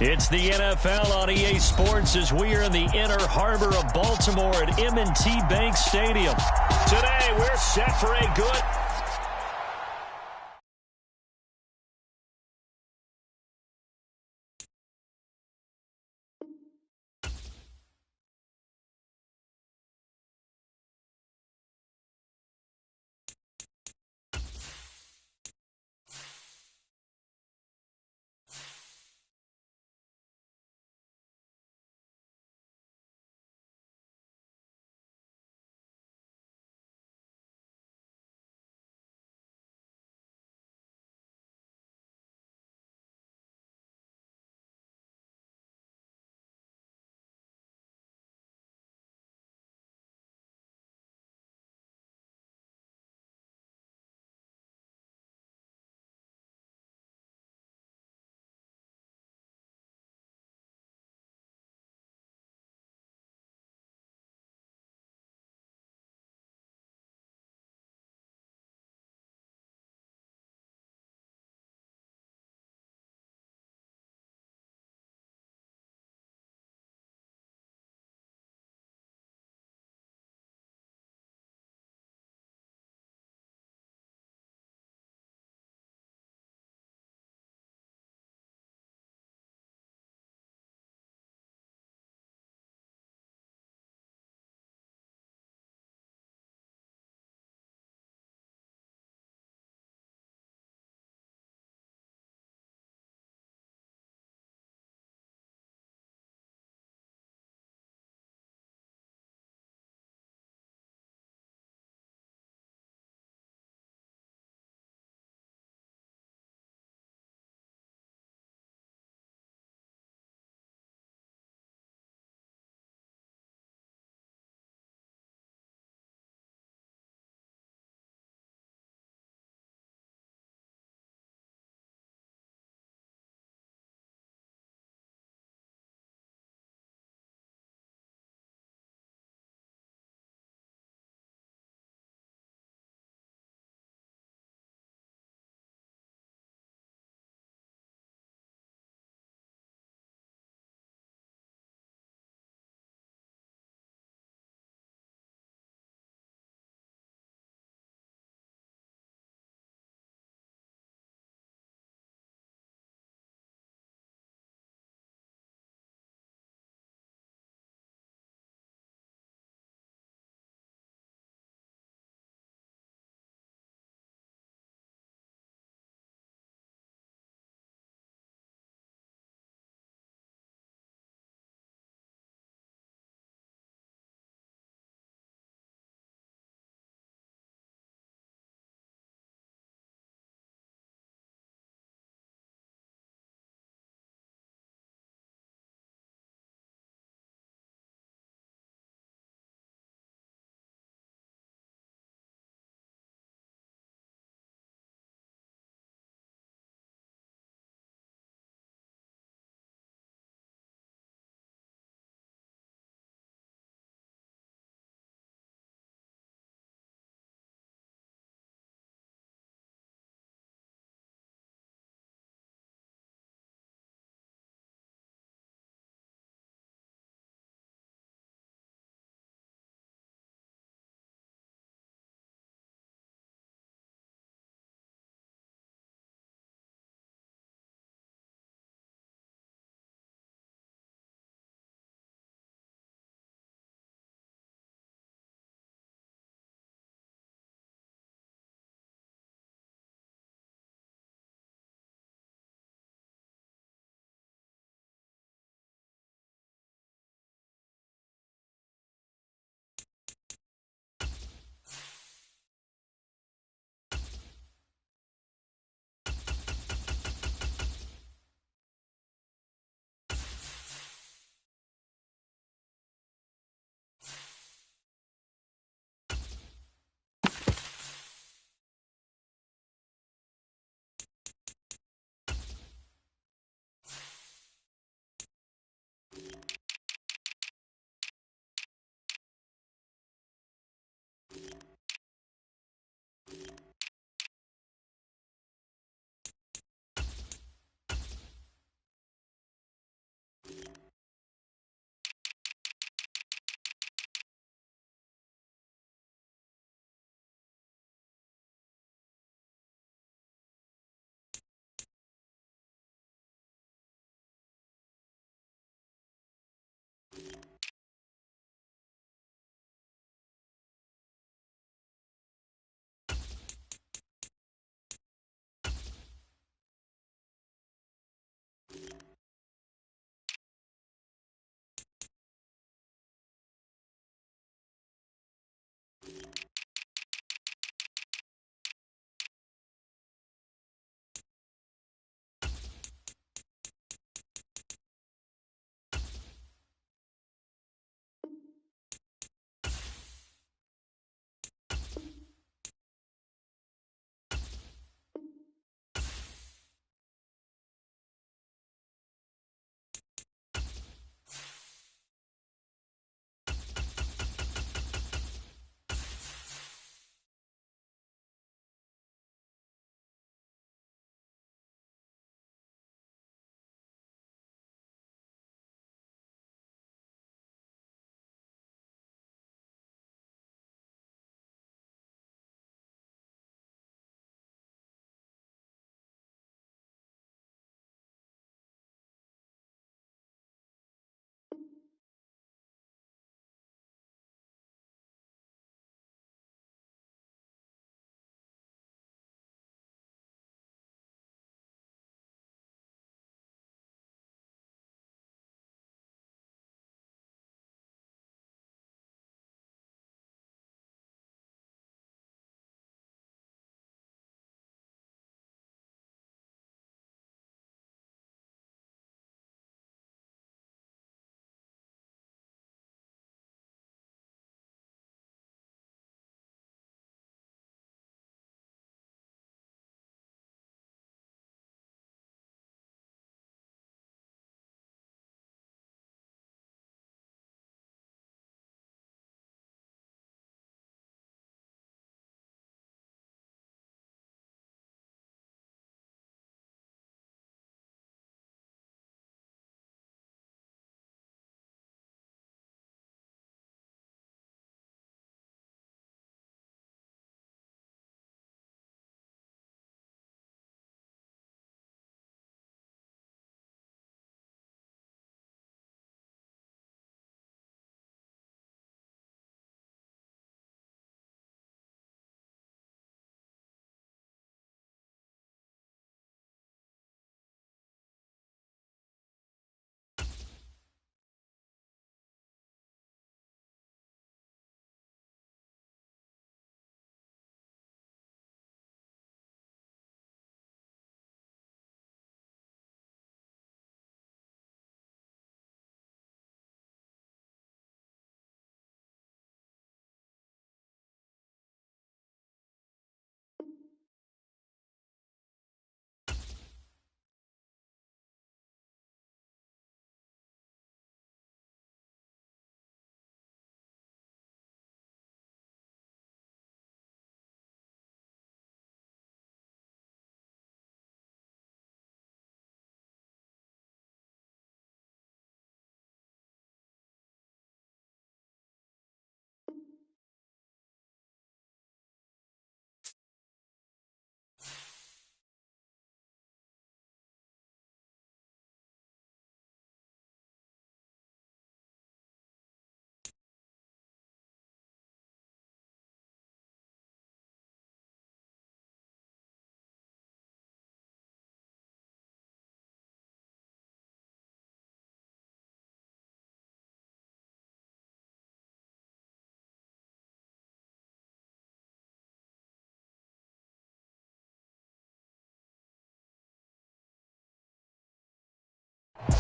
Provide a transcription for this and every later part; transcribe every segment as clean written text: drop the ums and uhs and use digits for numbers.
It's the NFL on EA Sports as we are in the inner harbor of Baltimore at M&T Bank Stadium. Today, we're set for a good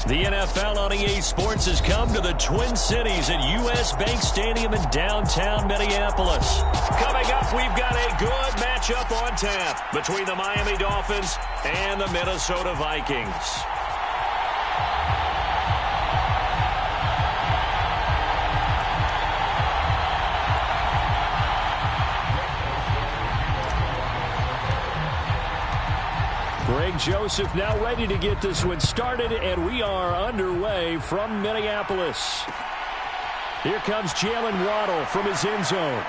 The NFL on EA Sports has come to the Twin Cities at U.S. Bank Stadium in downtown Minneapolis. Coming up, we've got a good matchup on tap between the Miami Dolphins and the Minnesota Vikings. Greg Joseph now ready to get this one started, and we are underway from Minneapolis. Here comes Jalen Waddle from his end zone.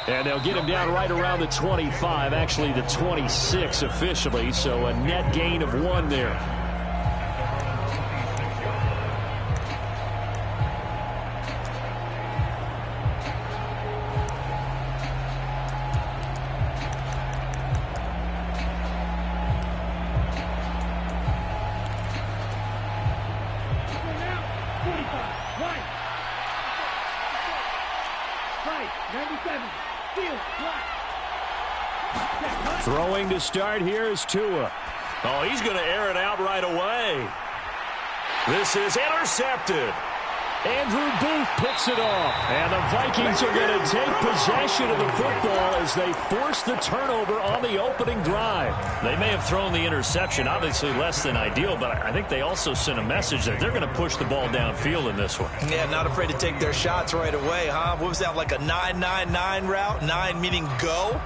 And they'll get him down right around the 25, actually the 26 officially, so a net gain of 1 there. Throwing to start here is Tua. Oh, he's going to air it out right away. This is intercepted. Andrew Booth picks it off. And the Vikings are going to take possession of the football as they force the turnover on the opening drive. They may have thrown the interception, obviously less than ideal, but I think they also sent a message that they're going to push the ball downfield in this one. Yeah, not afraid to take their shots right away, huh? What was that, like a 9-9-9 route? 9 meaning go?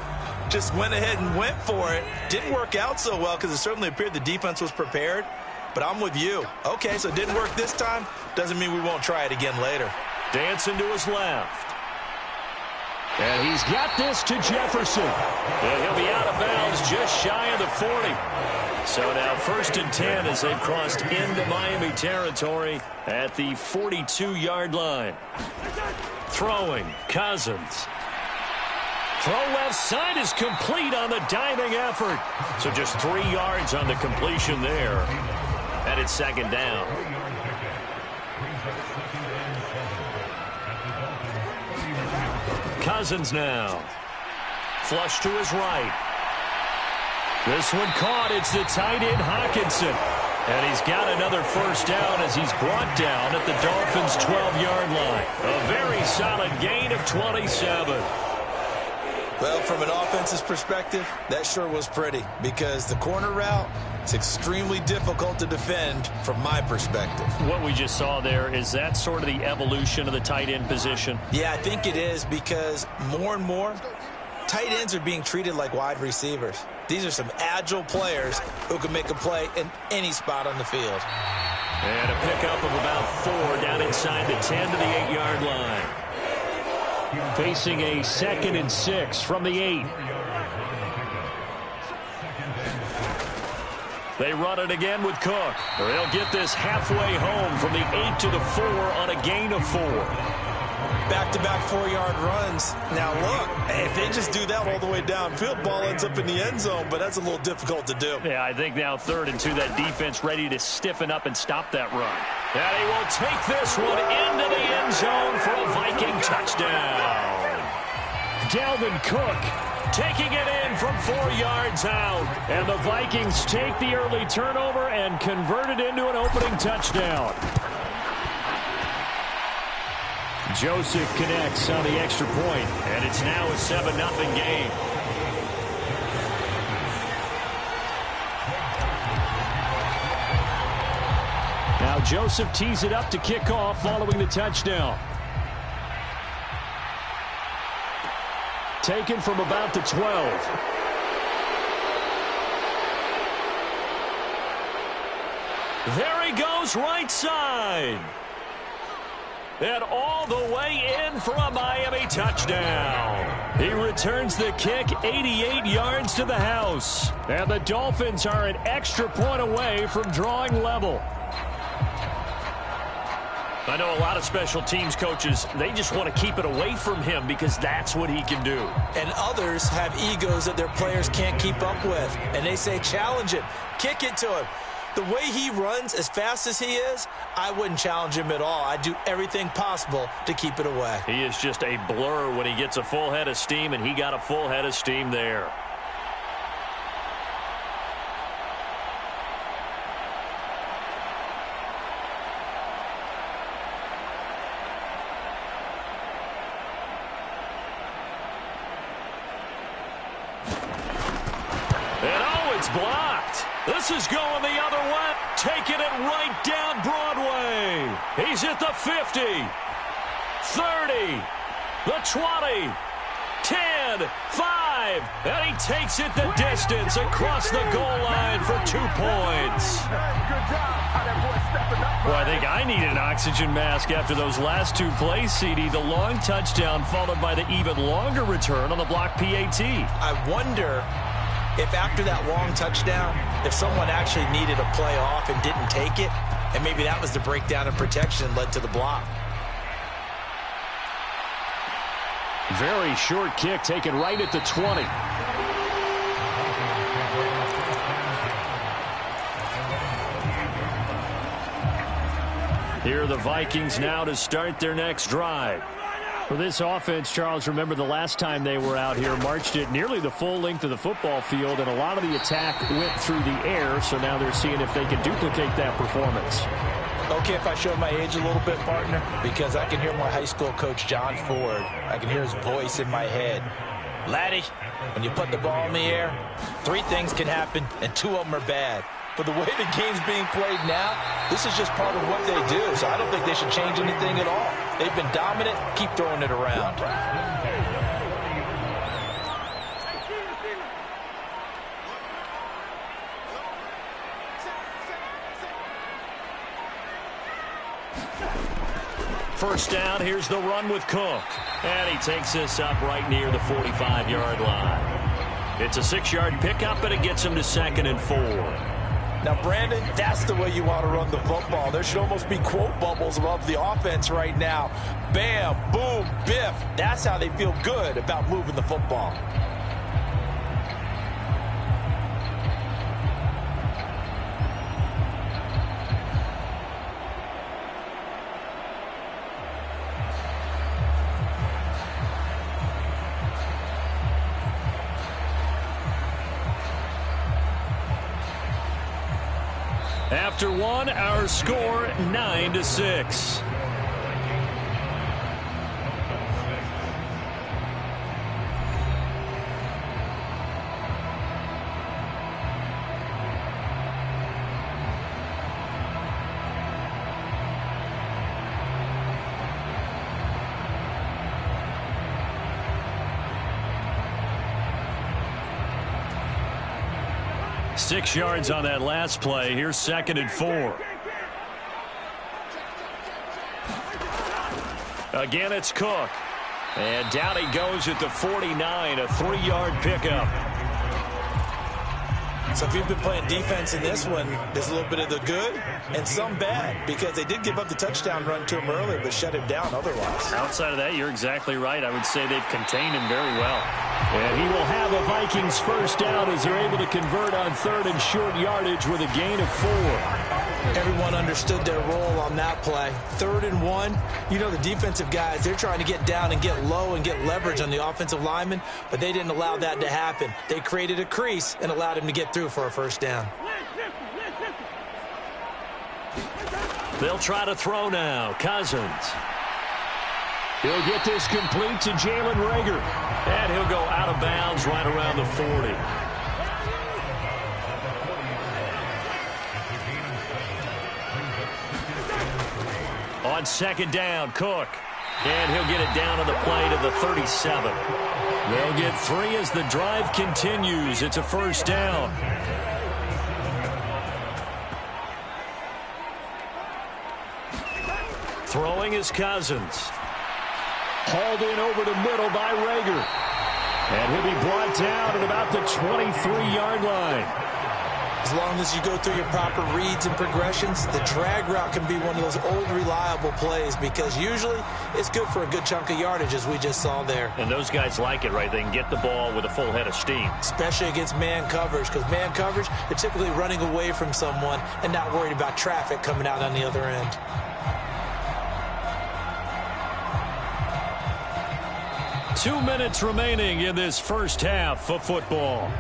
Just went ahead and went for it. Didn't work out so well because it certainly appeared the defense was prepared. But I'm with you. Okay, so it didn't work this time. Doesn't mean we won't try it again later. Dancing to his left. And he's got this to Jefferson. And he'll be out of bounds just shy of the 40. So now 1st and 10 as they've crossed into Miami territory at the 42-yard line. Throwing, Cousins. Throw left side is complete on the diving effort. So just 3 yards on the completion there. And it's 2nd down. Cousins now. Flush to his right. This one caught. It's the tight end Hawkinson. And he's got another 1st down as he's brought down at the Dolphins' 12-yard line. A very solid gain of 27. Well, from an offense's perspective, that sure was pretty because the corner route is extremely difficult to defend from my perspective. What we just saw there, is that sort of the evolution of the tight end position? Yeah, I think it is because more and more, tight ends are being treated like wide receivers. These are some agile players who can make a play in any spot on the field. And a pickup of about 4 down inside the 10 to the 8-yard line. Facing a 2nd and 6 from the 8. They run it again with Cook. They'll get this halfway home from the 8 to the 4 on a gain of 4. Back-to-back 4-yard runs. Now, look, if they just do that all the way downfield, ball ends up in the end zone, but that's a little difficult to do. Yeah, I think now 3rd and 2, that defense ready to stiffen up and stop that run. And he will take this one into the end zone for a Viking touchdown. Dalvin Cook taking it in from 4 yards out. And the Vikings take the early turnover and convert it into an opening touchdown. Joseph connects on the extra point, and it's now a 7-0 game. Now Joseph tees it up to kick off following the touchdown. Taken from about the 12. There he goes right side. And all the way in for a Miami touchdown. He returns the kick 88 yards to the house. And the Dolphins are an extra point away from drawing level. I know a lot of special teams coaches, they just want to keep it away from him because that's what he can do. And others have egos that their players can't keep up with. And they say, challenge him, kick it to him. The way he runs as fast as he is, I wouldn't challenge him at all. I'd do everything possible to keep it away. He is just a blur when he gets a full head of steam, and he got a full head of steam there. It's blocked. This is going the other way. Taking it right down Broadway. He's at the 50, 30, the 20, 10, 5, and he takes it the distance across the goal line for 2 points. Well, I think I need an oxygen mask after those last 2 plays, CD. The long touchdown followed by the even longer return on the block PAT. I wonder if after that long touchdown, if someone actually needed a play off and didn't take it, and maybe that was the breakdown in protection that led to the block. Very short kick taken right at the 20. Here are the Vikings now to start their next drive. For this offense, Charles, remember the last time they were out here, marched it nearly the full length of the football field, and a lot of the attack went through the air, so now they're seeing if they can duplicate that performance. Okay, if I show my age a little bit, partner, because I can hear my high school coach, John Ford. I can hear his voice in my head. Laddie, when you put the ball in the air, 3 things can happen, and 2 of them are bad. But the way the game's being played now, this is just part of what they do, so I don't think they should change anything at all. They've been dominant. Keep throwing it around. First down, here's the run with Cook. And he takes this up right near the 45-yard line. It's a 6-yard pickup, and it gets him to 2nd and 4. Now, Brandon, that's the way you want to run the football. There should almost be quote bubbles above the offense right now. Bam, boom, biff. That's how they feel good about moving the football. After 1, our score 9-6. Six yards on that last play. Here's 2nd and 4. Again, it's Cook. And down he goes at the 49, a 3-yard pickup. So if you've been playing defense in this one, there's a little bit of the good and some bad, because they did give up the touchdown run to him earlier, but shut him down otherwise. Outside of that, you're exactly right. I would say they've contained him very well. And he will have a Vikings first down as they're able to convert on 3rd and short yardage with a gain of 4. Everyone understood their role on that play. 3rd and 1, you know the defensive guys, they're trying to get down and get low and get leverage on the offensive lineman, but they didn't allow that to happen. They created a crease and allowed him to get through for a first down. They'll try to throw now. Cousins. He'll get this complete to Jalen Reagor. And he'll go out of bounds right around the 40. On 2nd down, Cook. And he'll get it down on the play to the 37. They'll get 3 as the drive continues. It's a first down. Throwing is Cousins. Hauled in over the middle by Reagor. And he'll be brought down at about the 23-yard line. As long as you go through your proper reads and progressions, the drag route can be one of those old reliable plays, because usually it's good for a good chunk of yardage, as we just saw there. And those guys like it, right? They can get the ball with a full head of steam. Especially against man coverage, because man coverage, they're typically running away from someone and not worried about traffic coming out on the other end. Two minutes remaining in this first half of football.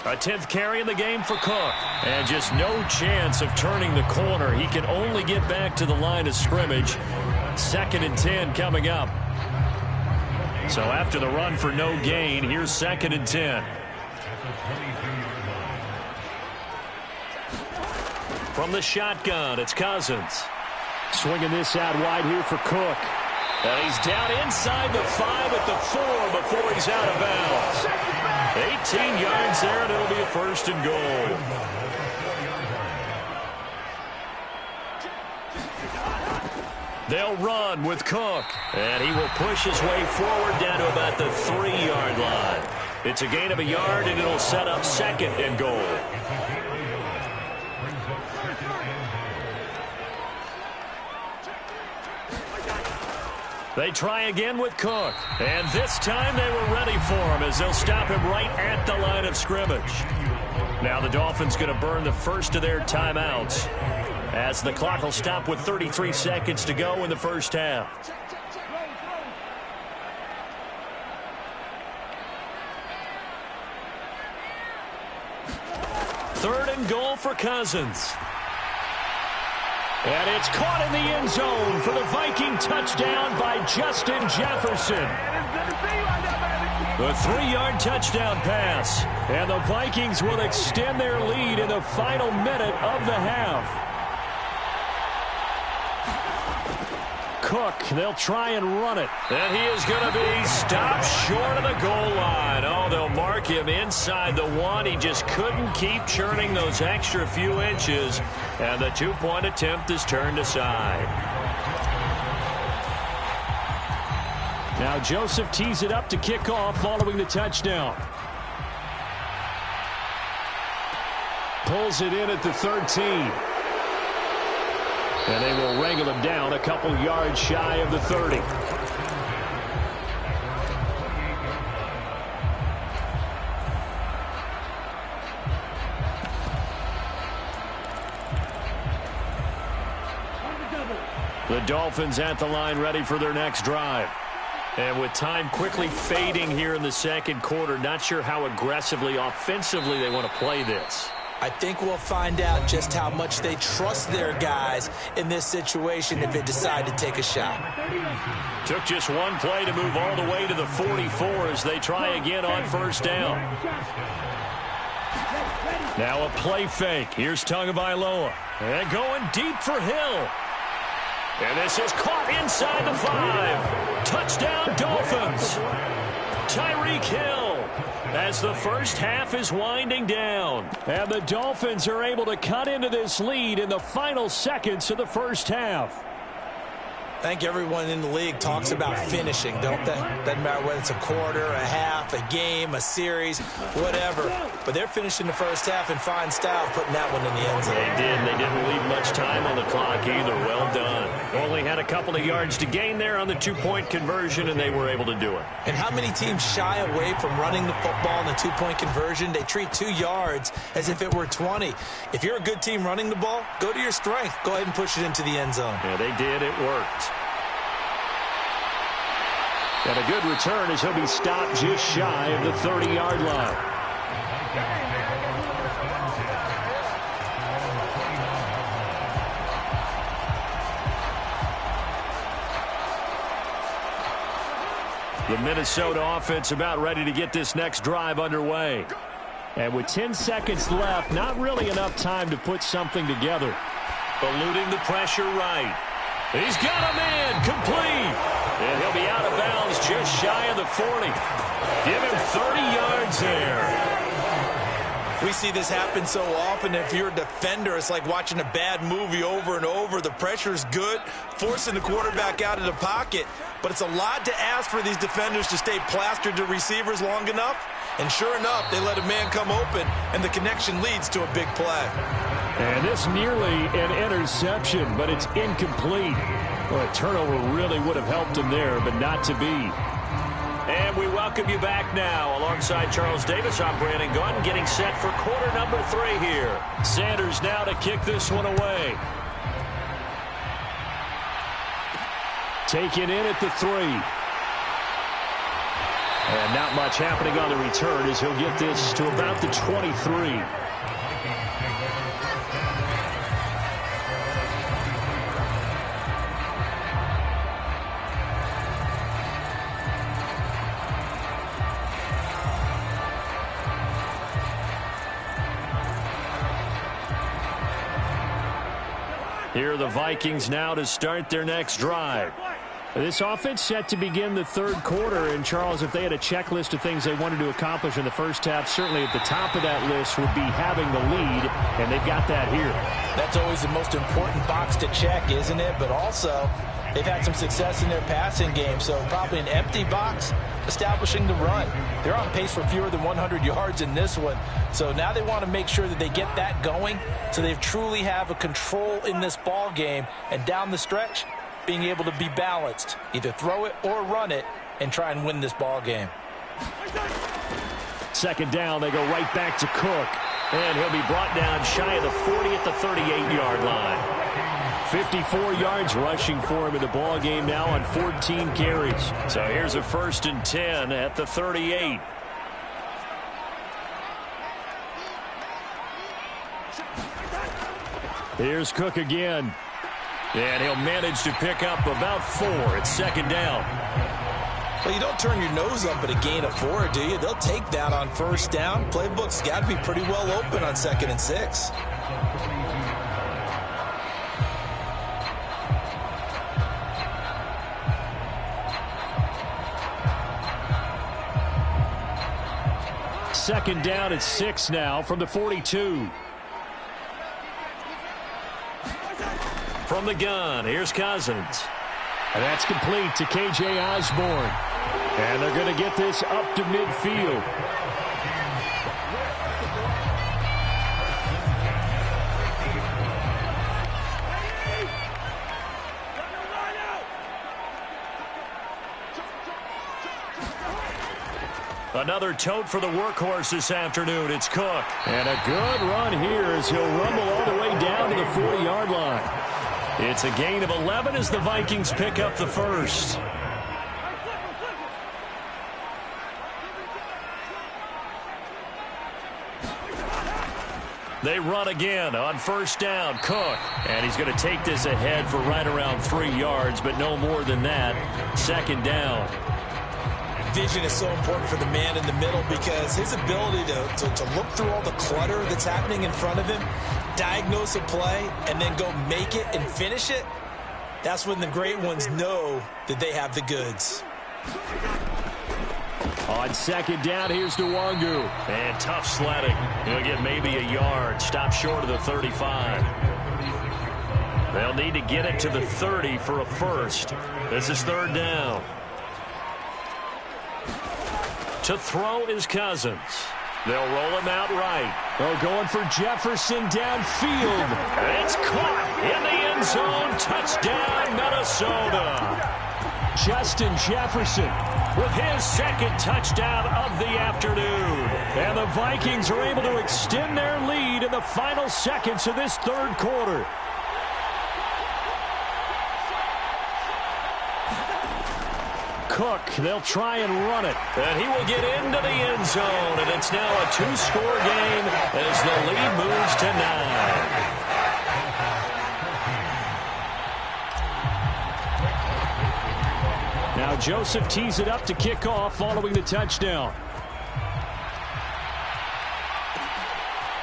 A 10th carry in the game for Cook. And just no chance of turning the corner. He can only get back to the line of scrimmage. 2nd and 10 coming up. So after the run for no gain, here's 2nd and 10. From the shotgun, it's Cousins. Swinging this out wide here for Cook. And he's down inside the 5 at the 4 before he's out of bounds. 18 yards there, and it'll be a 1st and goal. They'll run with Cook. And he will push his way forward down to about the 3-yard line. It's a gain of a yard, and it'll set up 2nd and goal. They try again with Cook. And this time they were ready for him as they'll stop him right at the line of scrimmage. Now the Dolphins going to burn the first of their timeouts as the clock will stop with 33 seconds to go in the first half. Third and goal for Cousins. And it's caught in the end zone for the Viking touchdown by Justin Jefferson. The 3-yard touchdown pass. And the Vikings will extend their lead in the final minute of the half. Cook, they'll try and run it. And he is going to be stopped short of the goal line. Oh, they'll mark him inside the 1. He just couldn't keep churning those extra few inches. And the 2-point attempt is turned aside. Now Joseph tees it up to kick off following the touchdown. Pulls it in at the 13. And they will wrangle him down a couple yards shy of the 30. The Dolphins at the line ready for their next drive. And with time quickly fading here in the second quarter, not sure how aggressively, offensively they want to play this. I think we'll find out just how much they trust their guys in this situation if they decide to take a shot. Took just one play to move all the way to the 44 as they try again on first down. Now a play fake. Here's Tagovailoa. And going deep for Hill. And this is caught inside the 5. Touchdown Dolphins. Tyreek Hill. As the first half is winding down. And the Dolphins are able to cut into this lead in the final seconds of the first half. I think everyone in the league talks about finishing, don't they? Doesn't matter whether it's a quarter, a half, a game, a series, whatever. But they're finishing the first half in fine style, putting that one in the end zone. They did. They didn't leave much time on the clock either. Well done. Only had a couple of yards to gain there on the 2-point conversion, and they were able to do it. And how many teams shy away from running the football in the 2-point conversion? They treat 2 yards as if it were 20. If you're a good team running the ball, go to your strength. Go ahead and push it into the end zone. Yeah, they did. It worked. And a good return as he'll be stopped just shy of the 30-yard line. The Minnesota offense about ready to get this next drive underway. And with 10 seconds left, not really enough time to put something together. Eluding the pressure right. He's got a man complete. And he'll be out of bounds just shy of the 40. Give him 30 yards there. We see this happen so often. If you're a defender, it's like watching a bad movie over and over. The pressure's good, forcing the quarterback out of the pocket. But it's a lot to ask for these defenders to stay plastered to receivers long enough. And sure enough, they let a man come open, and the connection leads to a big play. And this nearly an interception, but it's incomplete. Well, a turnover really would have helped him there, but not to be. And we welcome you back now. Alongside Charles Davis, I'm Brandon Gunn, getting set for quarter number 3 here. Sanders now to kick this one away. Taken in at the 3. And not much happening on the return as he'll get this to about the 23. Here are the Vikings now to start their next drive. This offense set to begin the third quarter. And, Charles, if they had a checklist of things they wanted to accomplish in the first half, certainly at the top of that list would be having the lead, and they've got that here. That's always the most important box to check, isn't it? But also, they've had some success in their passing game, so probably an empty box establishing the run. They're on pace for fewer than 100 yards in this one, so now they want to make sure that they get that going so they truly have a control in this ball game, and down the stretch, being able to be balanced, either throw it or run it, and try and win this ball game. Second down, they go right back to Cook, and he'll be brought down shy of the 40 at the 38-yard line. 54 yards rushing for him in the ball game now on 14 carries. So here's a 1st and 10 at the 38. Here's Cook again. And he'll manage to pick up about 4 at second down. Well, you don't turn your nose up at a gain of 4, do you? They'll take that on first down. Playbook's got to be pretty well open on 2nd and 6. Second down at 6 now from the 42. From the gun, here's Cousins. And that's complete to K.J. Osborne. And they're going to get this up to midfield. Another tote for the workhorse this afternoon. It's Cook. And a good run here as he'll rumble all the way down to the 40-yard line. It's a gain of 11 as the Vikings pick up the first. They run again on first down. Cook. And he's going to take this ahead for right around 3 yards, but no more than that. Second down. Vision is so important for the man in the middle because his ability to look through all the clutter that's happening in front of him, diagnose a play, and then go make it and finish it, that's when the great ones know that they have the goods. On second down, here's Nwangu. And tough sledding. He'll get maybe a yard. Stop short of the 35. They'll need to get it to the 30 for a first. This is third down. To throw is Cousins. They'll roll him out right. Oh, going for Jefferson downfield. It's caught in the end zone. Touchdown, Minnesota. Justin Jefferson with his second touchdown of the afternoon. And the Vikings are able to extend their lead in the final seconds of this third quarter. Cook, they'll try and run it. And he will get into the end zone. And it's now a 2-score game as the lead moves to 9. Now Joseph tees it up to kick off following the touchdown.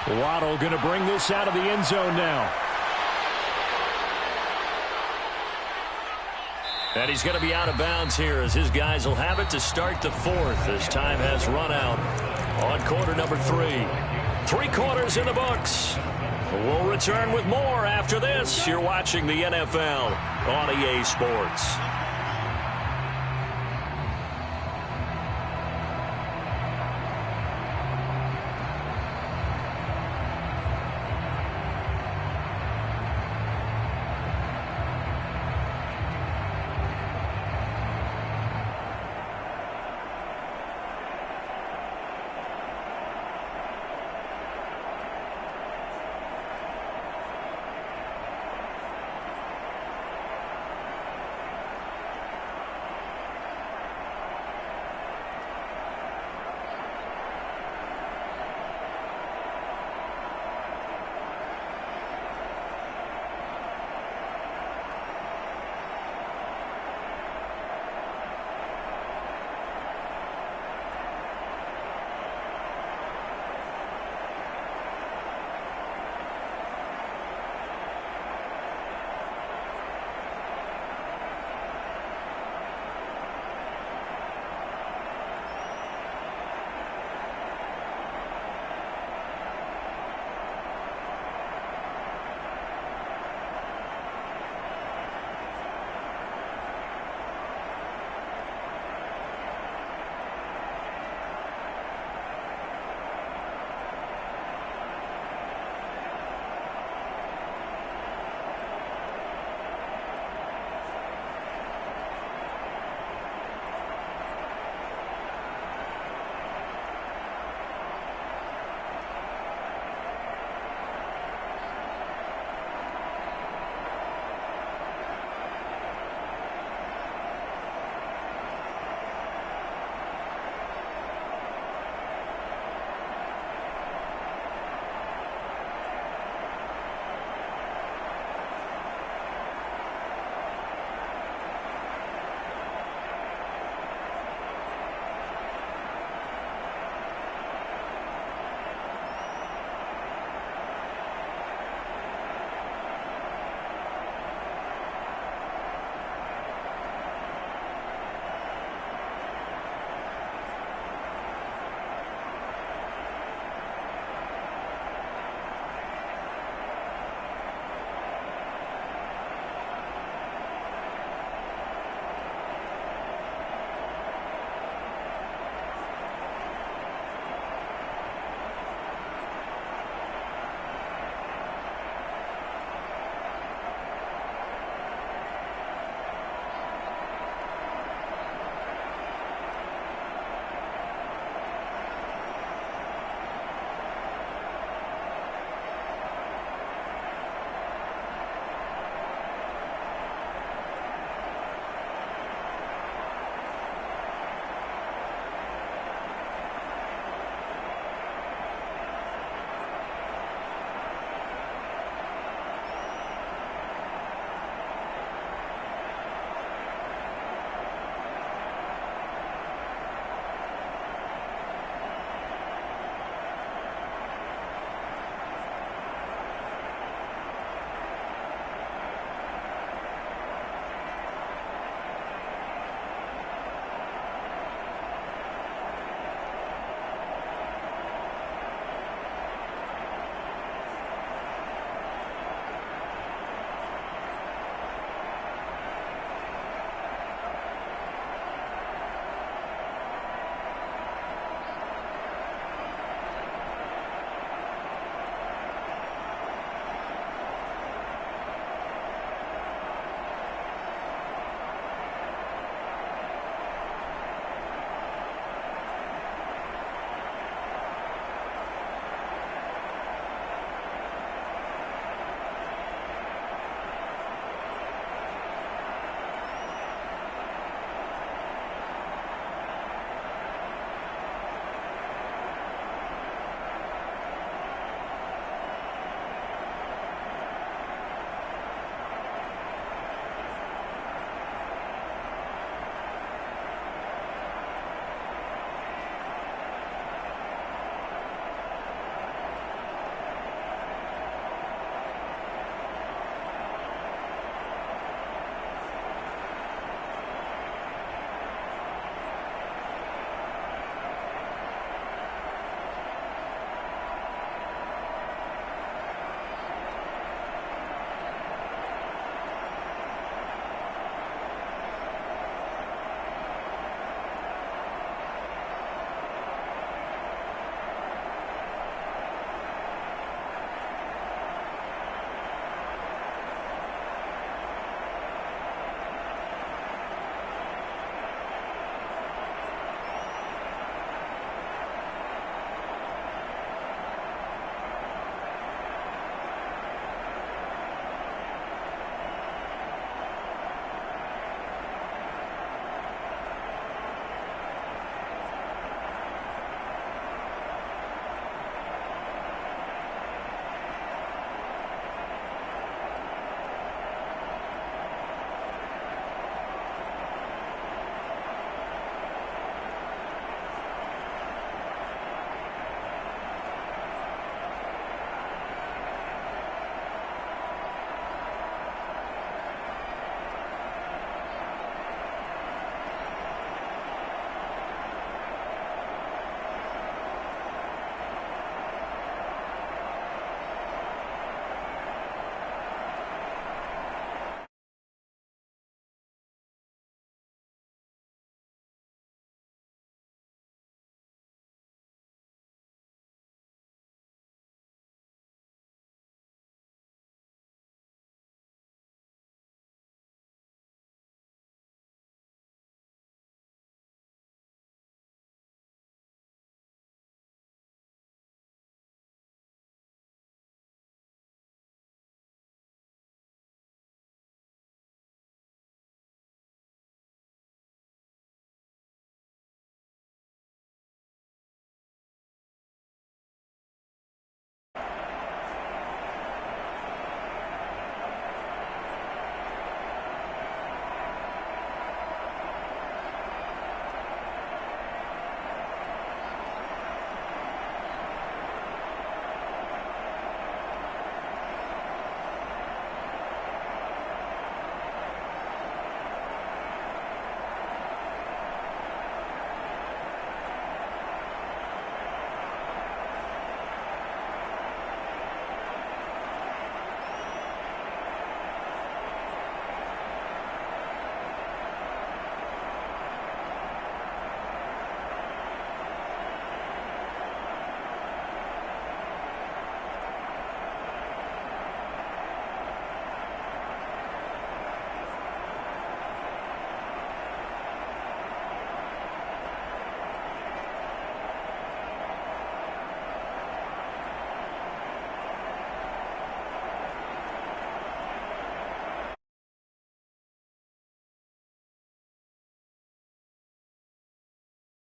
Waddle going to bring this out of the end zone now. And he's going to be out of bounds here as his guys will have it to start the fourth as time has run out on quarter number 3. 3 quarters in the books. We'll return with more after this. You're watching the NFL on EA Sports.